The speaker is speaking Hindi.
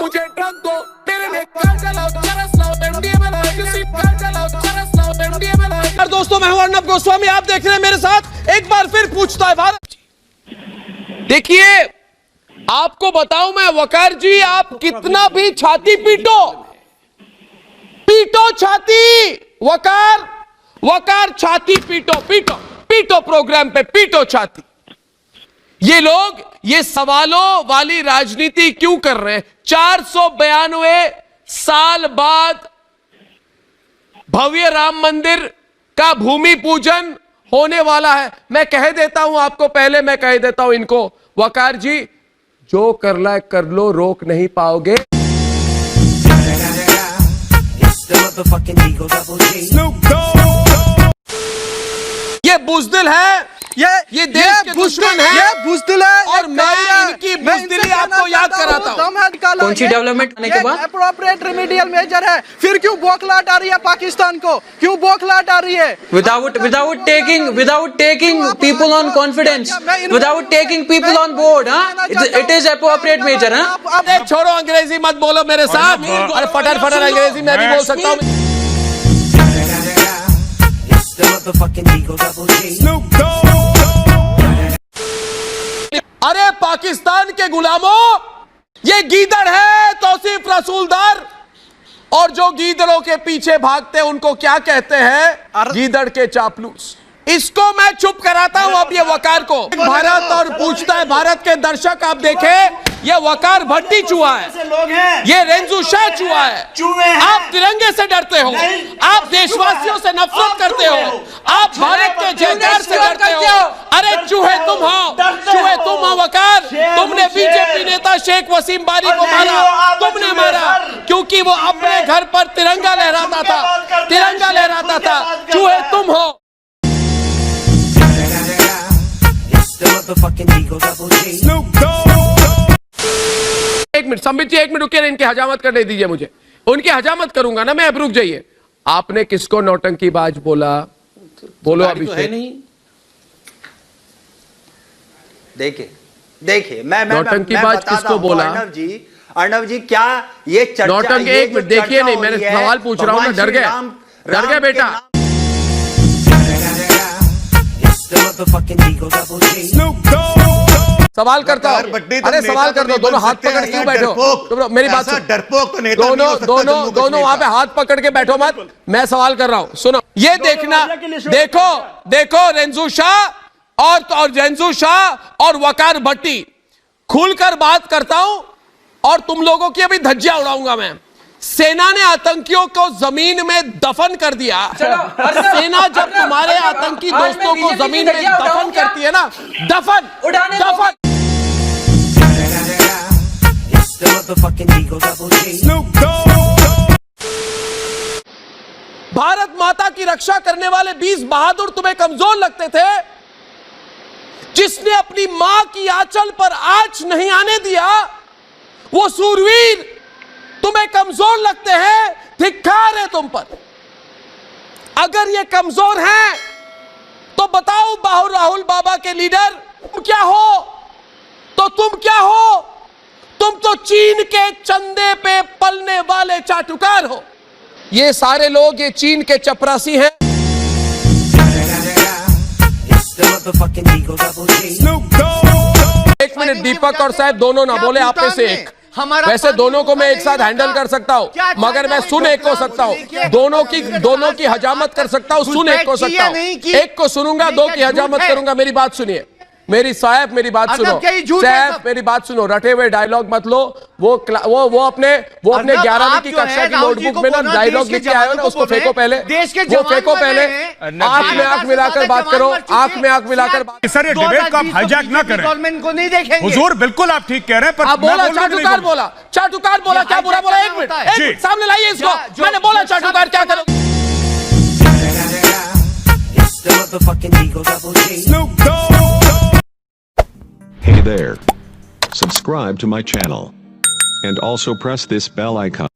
मुझे ड्रग दो, मेरे लिए कार चलाओ, चरस लाओ, एमडीए बनाओ, किसी कार चलाओ, चरस लाओ, एमडीए बनाओ। दोस्तों मैं हूं अर्नब गोस्वामी, आप देख रहे हैं मेरे साथ एक बार फिर पूछता है भारत। देखिए आपको बताऊं मैं, वकार जी आप कितना भी छाती पीटो छाती, वकार छाती पीटो प्रोग्राम पे पीटो छाती। ये लोग ये सवालों वाली राजनीति क्यों कर रहे हैं? 492 साल बाद भव्य राम मंदिर का भूमि पूजन होने वाला है। मैं कह देता हूं आपको, पहले मैं कह देता हूं इनको, वकार जी जो करना है कर लो, रोक नहीं पाओगे। ये बुज़दिल है, ये देश के दुश्मन है, ये बुज़दिल है, और मैं इनकी बुज़दिली आपको याद कराता हूं। कौन सी डेवलपमेंट आने के बाद एप्रोप्रिएट रेमेडियल मेजर है, फिर क्यों बौखलाहट आ रही है पाकिस्तान को? क्यों बौखलाहट आ रही है? without taking people on confidence, without taking people on board, it is appropriate measure, अरे छोड़ो, अंग्रेजी मत बोलो मेरे साथ। अरे फटर अंग्रेजी मैं भी बोल सकता हूं। अरे पाकिस्तान के गुलामों, ये गीदड़ है तौसीफ रसूलदार, और जो गीदड़ों के पीछे भागते हैं उनको क्या कहते हैं? गीदड़ के चापलूस। इसको मैं चुप कराता हूं अब ये वकार को। भारत और पूछता है, भारत के दर्शक आप देखें, ये वकार भट्टी चूहा है, ये रेंजू शाह चूहा है। आप तिरंगे से डरते हो, आप देशवासियों से नफरत करते हो, आप भारत के जयकार से डरते हो। अरे चूहे तुम हो वकार। तुमने बीजेपी नेता शेख वसीम बारी को मारा, तुमने मारा क्योंकि वो अपने घर पर तिरंगा लहराता था। चूहे तुम हो। एक मिनट संबित जी, एक मिनट रुकिए, इनके हजामत करने दीजिए मुझे। उनकी हजामत करूंगा ना मैं, अब रुक जाइए। आपने किसको नौटंकीबाज बोला? बोलो अभी है नहीं। देखिए मैं नौटंकीबाज किसको बोला? अर्नब जी क्या ये चर्चा? नौटंकी, एक मिनट देखिए, नहीं मैंने सवाल पूछ रहा हूं ना, डर गए बेटा। सवाल करता हूं, अरे सवाल कर दो, दोनों हाथ पकड़ क्यों बैठो? मेरी बात सुनो, डरपोक तो नेता दोनों वहां पे हाथ पकड़ के बैठो मत, मैं सवाल कर रहा हूं। सुनो, ये देखना, देखो रेंजू शाह और वकार भट्टी, खुलकर बात करता हूं और तुम लोगों की अभी धज्जियां उड़ाऊंगा मैं। सेना ने आतंकियों को जमीन में दफन कर दिया। सेना जब तुम्हारे आतंकी दोस्तों को जमीन में दफन करती है ना, दफन भारत माता की रक्षा करने वाले 20 बहादुर तुम्हें कमजोर लगते थे? जिसने अपनी मां की आंचल पर आंच नहीं आने दिया, वो सूरवीर तुम्हें कमजोर लगते हैं? धिक्कार है तुम पर। अगर ये कमजोर हैं तो बताओ राहुल बाबा के लीडर, तुम क्या हो? तुम तो चीन के चंदे पे पलने वाले चाटुकार हो। ये सारे लोग ये चीन के चपरासी हैं। एक मिनट, दीपक और साहब दोनों ना बोले, आप में से एक। वैसे दोनों को मैं एक साथ हैंडल कर सकता हूं, मगर मैं सुन एक को सकता हूं, दोनों की हजामत कर सकता हूं, सुन एक को सकता हूं। एक को सुनूंगा, दो की हजामत करूंगा। मेरी बात सुनिए, मेरी साहब मेरी बात सुनो, साहब मेरी बात सुनो, रटे हुए डायलॉग मत लो। वो अपने 11वीं की कक्षा की नोटबुक में ना डायलॉग लिख के आए हो ना, उसको फेंको पहले, वो फेंको पहले। आंख में आंख मिलाकर बात करो, आंख में आंख मिलाकर बात। सर ये डिबेट को आप हाईजैक ना करें। गवर्नमेंट को नहीं देखेंगे। हुजूर बिल्कुल आप ठीक कह रहे हैं, पर आप बोला चाटुकार बोला, क्या बुरा बोला? एक मिनट सामने लाइए इसको। मैंने बोला चाटुकार, क्या करो? Hey there. Subscribe to my channel. And also press this bell icon.